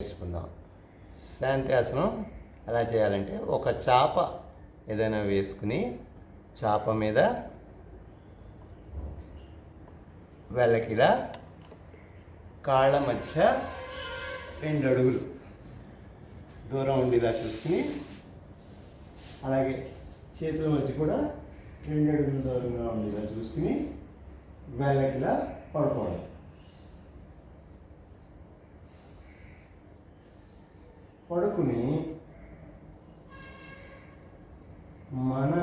నేర్చుకుందాం. శాంత్యాసనం ఎలా చేయాలంటే, ఒక చాప ఏదైనా వేసుకుని చాప మీద వెళ్ళకిలా కాళ్ళ మధ్య 2 అడుగులు దూరం ఉండేలా చూసుకుని, అలాగే చేతుల మధ్య కూడా 2 అడుగులు దూరంగా ఉండేలా చూసుకుని వెళ్ళకిలా పడుకోవడం. పడుకుని మన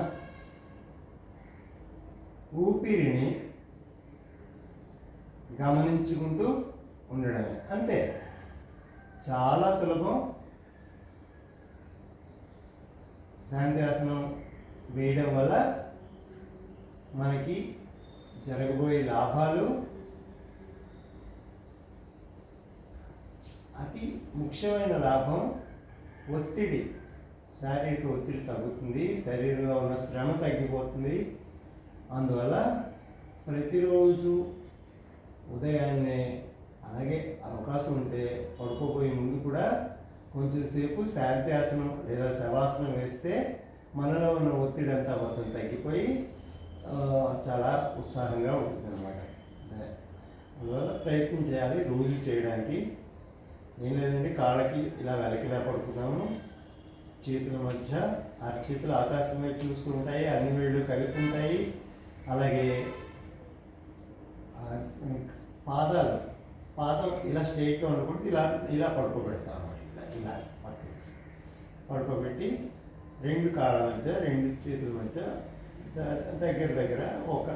ఊపిరిని గమనించుకుంటూ ఉండడమే, అంతే. చాలా సులభం. శాంత్యాసనం వేయడం వల్ల మనకి జరగబోయే లాభాలు, అతి ముఖ్యమైన లాభం ఒత్తిడి, శారీరక ఒత్తిడి తగ్గుతుంది, శరీరంలో ఉన్న శ్రమ తగ్గిపోతుంది. అందువల్ల ప్రతిరోజు ఉదయాన్నే, అలాగే అవకాశం ఉంటే పడుకోబోయే ముందు కూడా కొంచెం సేపు శాంత్యాసనం లేదా శవాసనం వేస్తే మనలో ఉన్న ఒత్తిడి అంతా మొత్తం తగ్గిపోయి చాలా ఉత్సాహంగా ఉంటుంది అన్నమాట. అందువల్ల ప్రయత్నం చేయాలి రోజు చేయడానికి. ఏం లేదండి, కాళ్ళకి ఇలా వెలకిలా పడుకున్నాము, చేతుల మధ్య అరచేతులు ఆకాశం వైపు చూస్తూ ఉంటాయి, అన్ని వేళ్ళు కలిపి ఉంటాయి. అలాగే పాదం ఇలా స్ట్రైట్గా ఉండకూడదు, ఇలా ఇలా పడుకోబెడతాం అన్నమాట. ఇలా పడుకోబెట్టి 2 కాళ్ళ మధ్య 2 చేతుల మధ్య దగ్గర ఒక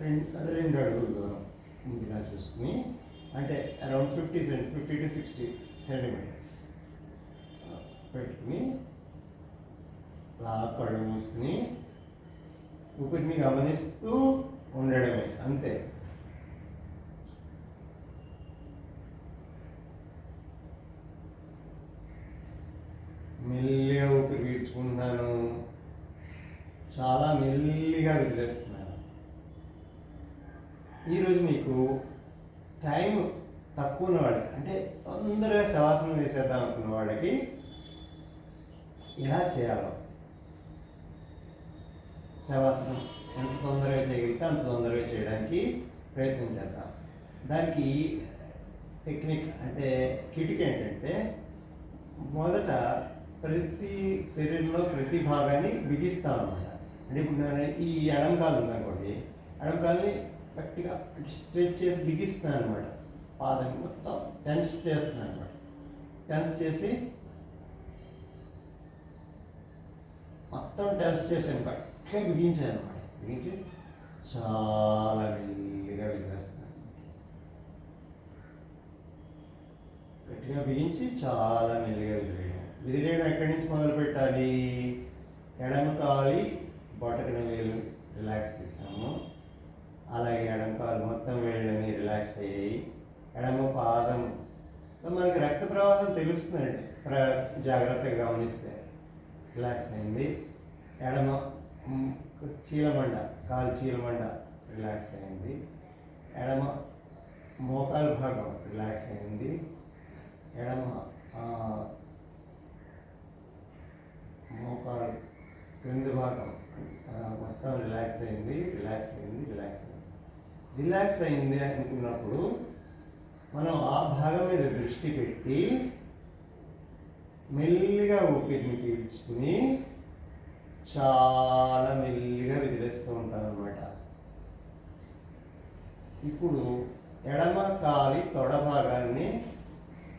2 అడుగుల దూరం ముందుగా చూసుకుని, అంటే అరౌండ్ 50 to 60 సెంటీమీటర్స్ పెట్టుకుని కళ్ళు మూసుకుని ఊపిరిని గమనిస్తూ ఉండడమే, అంతే. మెల్లిగా ఊపిరి పీల్చుకుంటున్నాను, చాలా మెల్లిగా వదిలేస్తున్నాను. ఈరోజు మీకు టైం తక్కువ ఉన్న వాళ్ళకి, అంటే తొందరగా శవాసనం వేసేద్దాం అనుకున్న వాళ్ళకి ఎలా చేయాలో, శవాసనం ఎంత తొందరగా చేయగలిగితే అంత తొందరగా చేయడానికి ప్రయత్నం చేద్దాం. దానికి టెక్నిక్, అంటే కిటికీ ఏంటంటే, మొదట ప్రతి శరీరంలో ప్రతి భాగాన్ని బిగిస్తాం అన్నమాట. అంటే ఇప్పుడు నేను ఈ ఎడంకాలు ఉందనుకోండి, ఎడంకాలని గట్టిగా స్ట్రెచ్ చేసి బిగిస్తాను అనమాట. పాదం మొత్తం టెన్స్ చేస్తున్నాను అనమాట. టెన్స్ చేసి మొత్తం టెన్స్ చేసాను, గట్టిగా బిగించాను అనమాట. బిగించి చాలా మెల్లిగా వదిలేస్తున్నాను. గట్టిగా బిగించి చాలా మెల్లిగా వదిలేయడం ఎక్కడి నుంచి మొదలు పెట్టాలి? ఎడమ కాలి బొటకన వేలు రిలాక్స్ చేసాము, అలాగే ఎడమ కాలు మొత్తం వేళ్ళని రిలాక్స్ అయ్యాయి. ఎడమ పాదం మనకి రక్త ప్రవాహం తెలుస్తుందండి, జాగ్రత్తగా గమనిస్తే రిలాక్స్ అయింది. ఎడమ చీలమండ, కాలు చీలమండ రిలాక్స్ అయింది. ఎడమ మోకాలు భాగం రిలాక్స్ అయింది. ఎడమ మోకాలు క్రింది భాగం మొత్తం రిలాక్స్ అయింది. రిలాక్స్ అయింది అనుకున్నప్పుడు మనం ఆ భాగం మీద దృష్టి పెట్టి మెల్లిగా ఊపిరిని పీల్చుకుని చాలా మెల్లిగా వదిలేస్తూ ఉంటాం అన్నమాట. ఇప్పుడు ఎడమ కాలి తొడ భాగాన్ని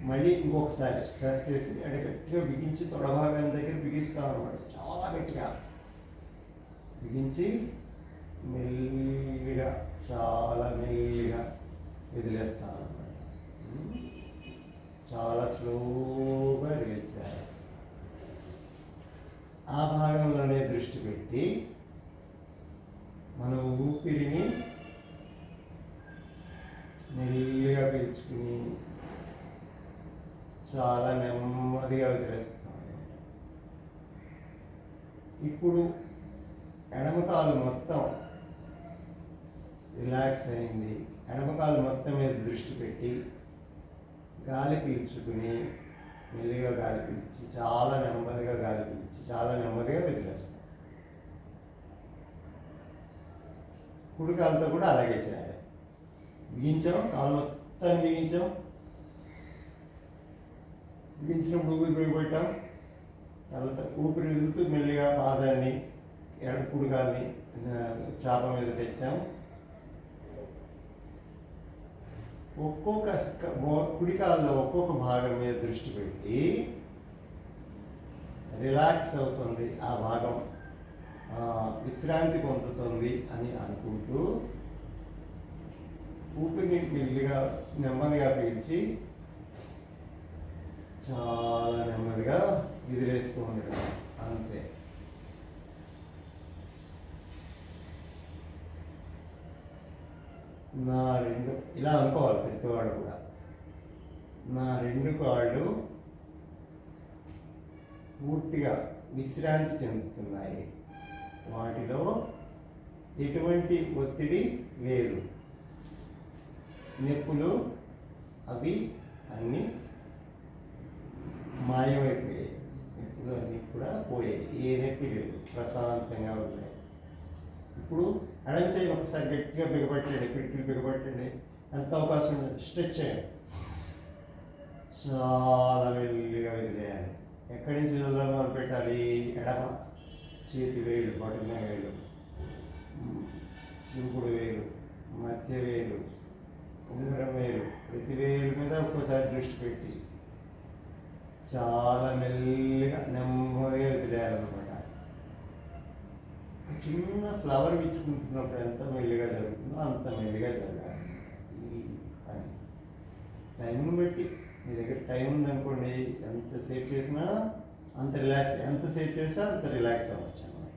మళ్ళీ ఇంకొకసారి స్ట్రెస్ చేసి, అంటే గట్టిగా బిగించి తొడ భాగాన్ని దగ్గర బిగిస్తాం అన్నమాట. చాలా గట్టిగా బిగించి మెల్లిగా చాలా మెల్లిగా వదిలేస్తాం అన్నమాట. చాలా స్లోగా రిలీజ్ చేయాలి. ఆ భాగంలోనే దృష్టి పెట్టి మన ఊపిరిని మెల్లిగా పీల్చుకుని చాలా నెమ్మదిగా వదిలేస్తాం. ఇప్పుడు ఎడమకాలు మొత్తం రిలాక్స్ అయింది. ఎడమకాలు మొత్తం మీద దృష్టి పెట్టి గాలి పీల్చుకుని మెల్లిగా గాలి పీల్చి చాలా నెమ్మదిగా గాలి పీల్చి చాలా నెమ్మదిగా వదిలేస్తాం. కుడి కాలుతో కూడా అలాగే చేయాలి. బిగించాం, కాలు మొత్తం బిగించాం, బిగించినప్పుడు ఊపిరి బిగబెట్టాం, తర్వాత ఊపిరి వదులుతూ మెల్లిగా పాదాన్ని కుడి కాల్ని చాప మీద తెచ్చాం. ఒక్కొక్క కుడి కాల్లో ఒక్కొక్క భాగం మీద దృష్టి పెట్టి రిలాక్స్ అవుతుంది, ఆ భాగం విశ్రాంతి పొందుతుంది అని అనుకుంటూ ఊపిరిని మెల్లిగా నెమ్మదిగా పీల్చి చాలా నెమ్మదిగా విదిలేస్తూ ఉండడం అంతే. నా రెండు ఇలా అనుకోవాలి పెద్దవాడు కూడా. నా రెండు కాళ్ళు పూర్తిగా విశ్రాంతి చెందుతున్నాయి, వాటిలో ఎటువంటి ఒత్తిడి లేదు, నొప్పులు అవి అన్నీ మాయమైపోయాయి, నొప్పులు అన్నీ కూడా పోయాయి, ఏ నొప్పి లేదు, ప్రశాంతంగా ఉన్నాయి. ఇప్పుడు ఎడం చేయి ఒకసారి గట్టిగా బిగబట్టండి, పిడికిలు బిగబట్టండి, ఎంత అవకాశం ఉంది స్ట్రెచ్ చేయండి, చాలా మెల్లిగా వదిలేయాలి. ఎక్కడి నుంచి వదలడం మొదలు పెట్టాలి? ఎడమ చేతి వేలు, బొటన వేలు, చూపుడు వేలు, మధ్య వేలు, ఉంగరం వేలు, ప్రతి వేలు మీద ఒక్కోసారి దృష్టి పెట్టి చాలా మెల్లిగా నెమ్మదిగా వదిలేయాలన్నమాట. చిన్న ఫ్లవర్ విచ్చుకుంటున్నప్పుడు ఎంత మెల్లిగా జరుగుతుందో అంత మెల్లిగా జరగాలి ఈ పని. టైంని బట్టి మీ దగ్గర టైం ఉందనుకోండి, ఎంతసేపు చేసినా అంత రిలాక్స్, ఎంతసేపు చేసినా అంత రిలాక్స్ అవ్వచ్చు అన్నమాట.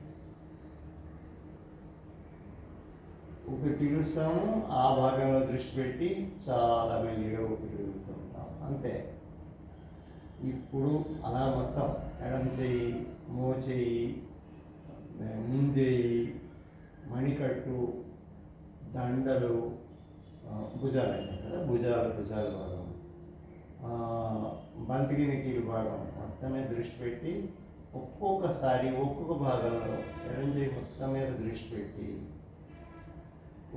ఊపిరి పీలుస్తాము, ఆ భాగంలో దృష్టి పెట్టి చాలా మెల్లిగా ఊపిరి పీలుస్తుంటాం అంతే. ఇప్పుడు అలా మొత్తం ఎడం చెయ్యి, మోచేయి, ముందేయి, మణికట్టు, దండలు, భుజాలు అంటారు కదా, భుజాల భాగం, బంతిగిని కీలు భాగం మొత్తం మీద దృష్టి పెట్టి ఒక్కొక్కసారి ఒక్కొక్క భాగంలో ఎడం చేయి మొత్తం మీద దృష్టి పెట్టి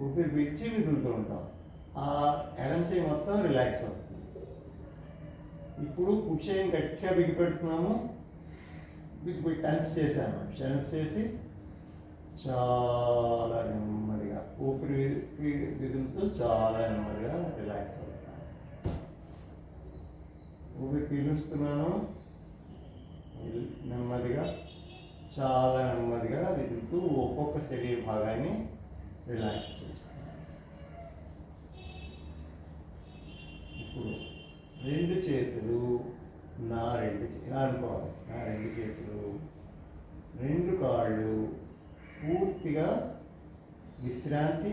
ఊపిరి పీల్చి విదులుతూ ఉంటాం. ఆ ఎడం చేయి మొత్తం రిలాక్స్ అవుతుంది. ఇప్పుడు కుర్చీని గట్టిగా బిగిపెడుతున్నాము, బిగిపెట్టి టెన్స్ చేశాను, టెన్స్ చేసి చాలా నెమ్మదిగా ఊపిరి విదులుతూ చాలా నెమ్మదిగా రిలాక్స్ అవుతాను. ఊపిరి పీలుస్తున్నాను, నెమ్మదిగా చాలా నెమ్మదిగా విదులుతూ ఒక్కొక్క శరీర భాగాన్ని రిలాక్స్ చేస్తాను. ఇప్పుడు రెండు చేతులు ఇలా అనుకోవాలి, నా రెండు చేతులు, రెండు కాళ్ళు పూర్తిగా విశ్రాంతి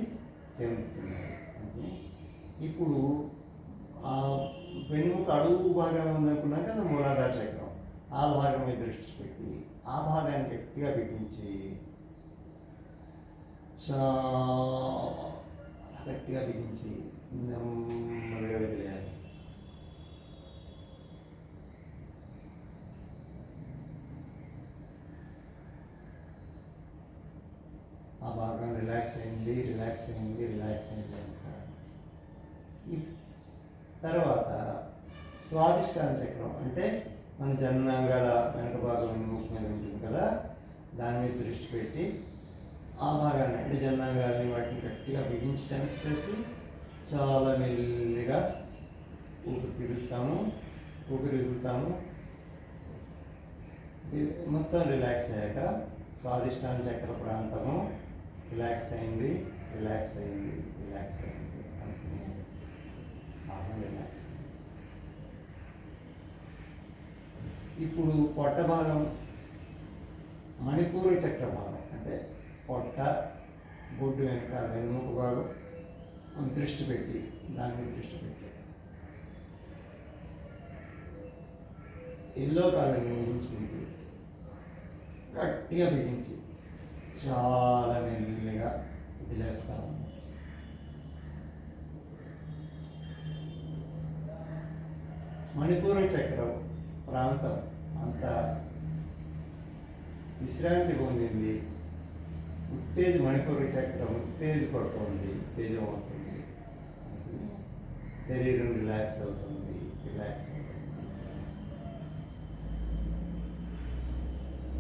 చెందుతున్నాయి. అంటే ఇప్పుడు ఆ వెనుముక అడుగు భాగం ఉందనుకున్నాక కదా మూలాధార చక్రం, ఆ భాగం మీద దృష్టి పెట్టి ఆ భాగాన్ని గట్టిగా బిగించి చాలా గట్టిగా బిగించి నెమ్మదిగా వదిలేయాలి. ఆ భాగం రిలాక్స్ అయింది, రిలాక్స్ అయింది, రిలాక్స్ అయింది అంటారు. తర్వాత స్వాదిష్టాన చక్రం అంటే మన జననాంగాల వెనక భాగం వెనుముక మీద ఉంటుంది కదా, దాని మీద దృష్టి పెట్టి ఆ భాగాన్ని అంటే జననాంగాలని వాటిని గట్టిగా బిగించి టెన్స్ చేసి చాలా మెల్లిగా ఊపిరి పీలుస్తాము, ఊపిరి వదులుతాము. మొత్తం రిలాక్స్ అయ్యాక స్వాదిష్టాన చక్ర ప్రాంతము రిలాక్స్ అయింది, రిలాక్స్ అయింది, రిలాక్స్ అయింది అనుకుని బాగా రిలాక్స్ అయింది. ఇప్పుడు పొట్ట భాగం మణిపూర చక్ర భాగం అంటే పొట్ట, బొడ్డు వెనక వెన్నుముక భాగం దృష్టి పెట్టి దాని మీద దృష్టి పెట్టి ఎల్లో కాలని ఊహించుకుంటూ గట్టిగా బిగించి చాలా మెల్లిగా వదిలేస్తాము. మణిపూర చక్రం ప్రాంతం అంత విశ్రాంతి పొందింది. మణిపూర చక్రం ఉత్తేజపడుతుంది, ఉత్తేజం అవుతుంది, శరీరం రిలాక్స్ అవుతుంది, రిలాక్స్ అవుతుంది.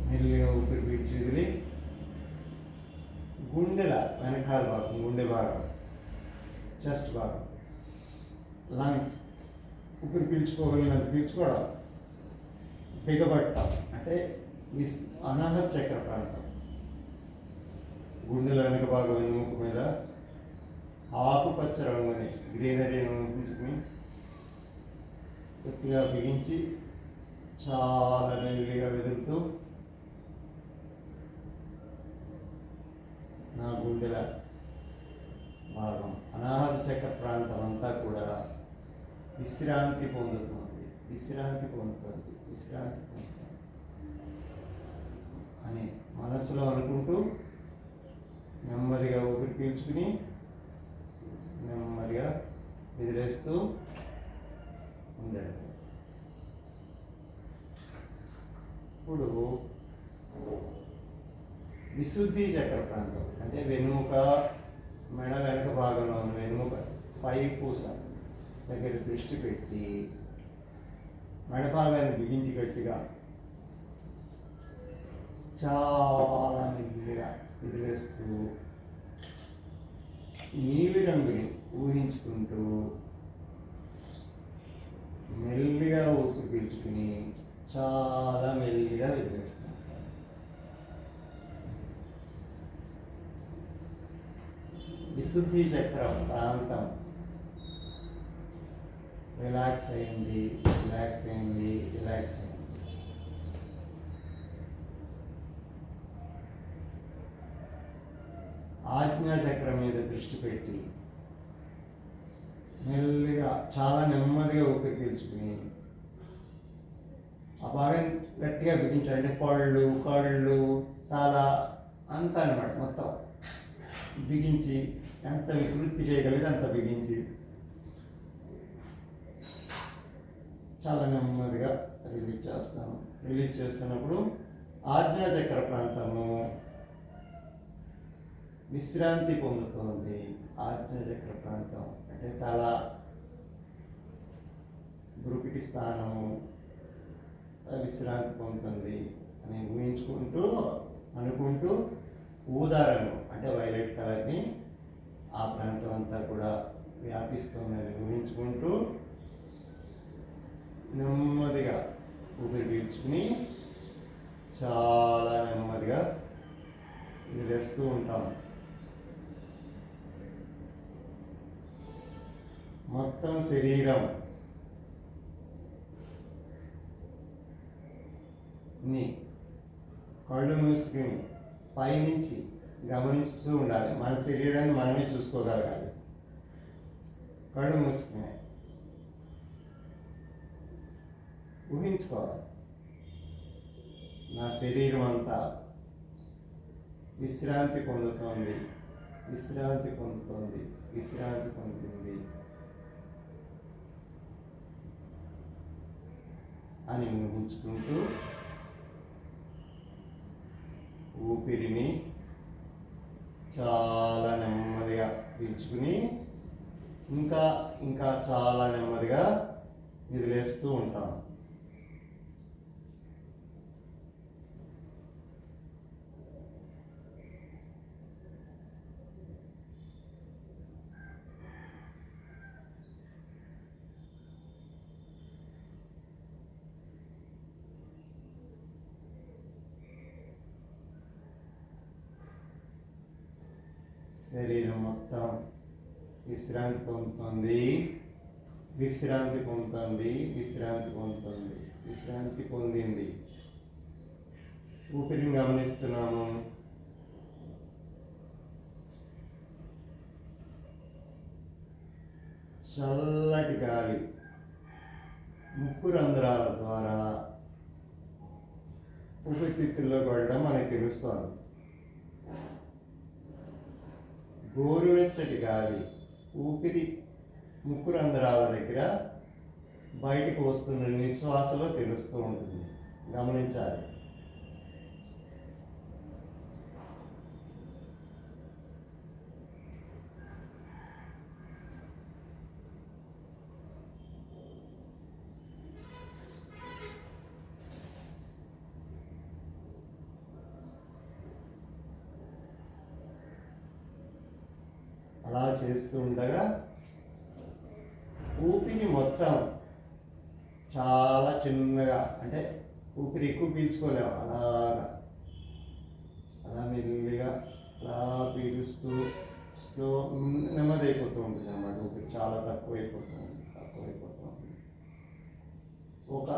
మెల్లిగా ఊపిరి పీల్చి వదిలి గుండెల వెనకాల భాగం, గుండె భాగం, చెస్ట్ భాగం, లంగ్స్ ఊపిరి పీల్చుకోగలిగినంత పీల్చుకోవడం, బిగబట్టం అంటే అనాహత చక్ర ప్రాంతం, గుండెల వెనుక భాగం వెన్నుముక మీద ఆకుపచ్చ రంగుని గ్రీనరీని ఊపించుకుని గట్టిగా బిగించి చాలా మెల్లిగా వెదులుతూ నా గుండెల భాగం అనాహత చక్ర ప్రాంతం అంతా కూడా విశ్రాంతి పొందుతుంది, విశ్రాంతి పొందుతుంది, విశ్రాంతి పొందుతుంది అని మనసులో అనుకుంటూ నెమ్మదిగా ఊపిరి పీల్చుకుని నెమ్మదిగా వదిలేస్తూ ఉండండి. ఇప్పుడు విశుద్ధి చక్ర ప్రాంతం అంటే వెనుక మెడ వెనక భాగంలో ఉన్న వెనుక పై పూస దగ్గర దృష్టి పెట్టి మెడ భాగాన్ని బిగించి గట్టిగా చాలా మెల్లిగా వదిలేస్తూ నీలి రంగుని ఊహించుకుంటూ మెల్లిగా ఊపిరి పీల్చుకుని చాలా మెల్లిగా వదిలేస్తాం. విశుద్ధి చక్రం ప్రాంతం రిలాక్స్ అయింది, రిలాక్స్ అయింది, రిలాక్స్ అయింది. ఆజ్ఞా చక్రం మీద దృష్టి పెట్టి మెల్లిగా చాలా నెమ్మదిగా ఊపిరి పీల్చుకుని ఆ భాగం గట్టిగా బిగించాలంటే పళ్ళు, కళ్ళు, తల అంతా అనమాట మొత్తం బిగించి ఎంత వికృతి చేయగలిగితే అంత బిగించి చాలా నెమ్మదిగా రిలీజ్ చేస్తాము. రిలీజ్ చేస్తున్నప్పుడు ఆజ్ఞాచక్ర ప్రాంతము విశ్రాంతి పొందుతుంది. ఆజ్ఞాచక్ర ప్రాంతం అంటే తల, బ్రుకిటి స్థానము విశ్రాంతి పొందుతుంది అని ఊహించుకుంటూ అనుకుంటూ ఊదారంగు అంటే వైలెట్ కలర్ని ఆ ప్రాంతం అంతా కూడా వ్యాపిస్తుందని ఊహించుకుంటూ నెమ్మదిగా ఊపిరి పీల్చుకుని చాలా నెమ్మదిగా వదిలేస్తూ ఉంటాం. మొత్తం శరీరం కళ్ళు మూసుకుని పైనుంచి గమనిస్తూ ఉండాలి. మన శరీరాన్ని మనమే చూసుకోగలగాలి. కళ్ళు మూసుకుని ఊహించుకోవాలి, నా శరీరం అంతా విశ్రాంతి పొందుతోంది, విశ్రాంతి పొందుతోంది, విశ్రాంతి పొందుతుంది అని ఊహించుకుంటూ ఊపిరిని చాలా నెమ్మదిగా పీల్చుకుని ఇంకా ఇంకా చాలా నెమ్మదిగా వదిలేస్తూ ఉంటాం. శరీరం మొత్తం విశ్రాంతి పొందుతుంది, విశ్రాంతి పొందుతుంది, విశ్రాంతి పొందుతుంది, విశ్రాంతి పొందింది. ఊపిరిని గమనిస్తున్నాము. చల్లటి గాలి ముక్కు రంధ్రాల ద్వారా ఊపిరితిత్తుల్లోకి వెళ్ళడం మనకి తెలుస్తోంది. గోరువెచ్చటి గాలి ఊపిరి ముక్కు రంధ్రాల దగ్గర బయటకు వస్తున్న నిశ్వాసలో తెలుస్తూ ఉంటుంది. గమనించాలి. అలా చేస్తూ ఉండగా ఊపిరి మొత్తం చాలా చిన్నగా, అంటే ఊపిరి ఎక్కువ పీల్చుకోలేము, అలా మెల్లిగా అలా పీలుస్తూ స్లో నెమ్మది అయిపోతూ ఉంటుంది అన్నమాట. ఊపిరి చాలా తక్కువైపోతూ ఉంటుంది. ఒక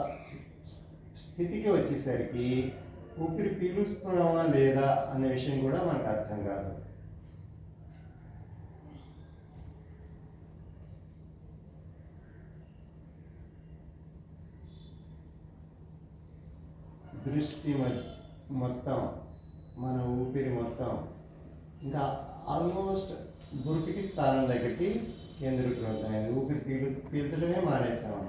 స్థితికి వచ్చేసరికి ఊపిరి పీలుస్తున్నామా లేదా అనే విషయం కూడా మనకు అర్థం కాదు. దృష్టి మొత్తం, మన ఊపిరి మొత్తం ఇంకా ఆల్మోస్ట్ గురిపిటి స్థానం దగ్గరికి కేంద్రీకృతమై ఊపిరి పీల్చడమే మానేసాము.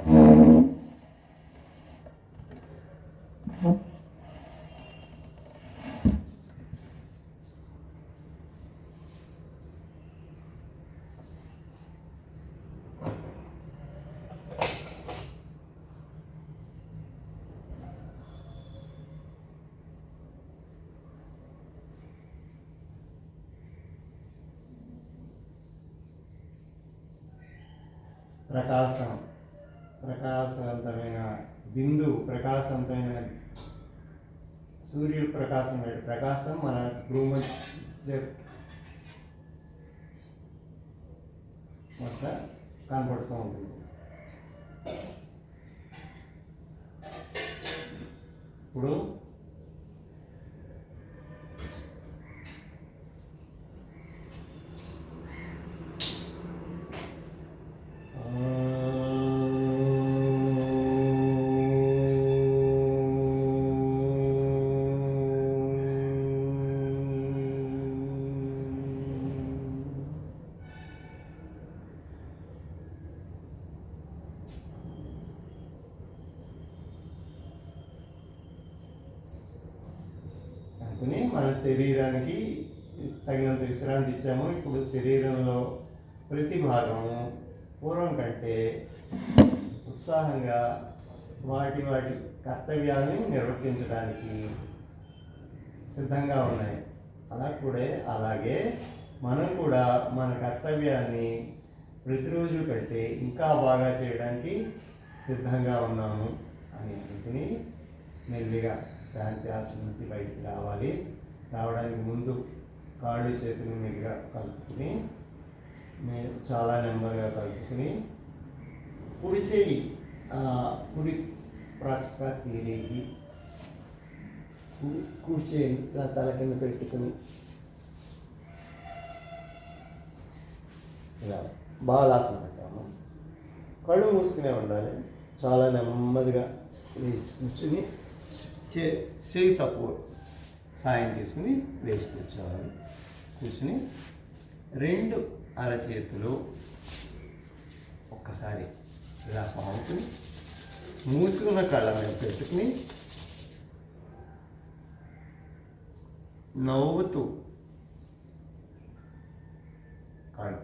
ప్రకాశవంతమైన బిందువు, ప్రకాశవంతమైన సూర్యుడు ప్రకాశం మన మొత్తం కనపడుతూ ఉంటుంది. ఇప్పుడు మన శరీరానికి తగినంత విశ్రాంతి ఇచ్చాము. ఇప్పుడు శరీరంలో ప్రతి భాగము పూర్వం కంటే ఉత్సాహంగా వాటి కర్తవ్యాన్ని నిర్వర్తించడానికి సిద్ధంగా ఉన్నాయి. అలాగే మనం కూడా మన కర్తవ్యాన్ని ప్రతిరోజు కంటే ఇంకా బాగా చేయడానికి సిద్ధంగా ఉన్నాము అని అనుకుని మెల్లిగా శాంతి ఆసనం నుంచి బయటికి రావడానికి ముందు కాళ్ళు చేతులు మెల్లిగా కలుపుకుని చాలా నెమ్మదిగా కలుపుకుని కుడి చేయి కుడి ప్రక్క తిరిగి కుడి చేయి తల కింద పెట్టుకుని ఇలా బాలాసనం పెట్టాము. కళ్ళు మూసుకునే ఉండాలి. చాలా నెమ్మదిగా కూర్చుని చేయి సపోర్ట్ సాయం తీసుకుని వేసి కూర్చోవాలి. కూర్చుని రెండు అరచేతులు ఒక్కసారి ఇలా పాముకుని మూసుకున్న కళ్ళ మీద పెట్టుకుని నవ్వుతూ కడుపు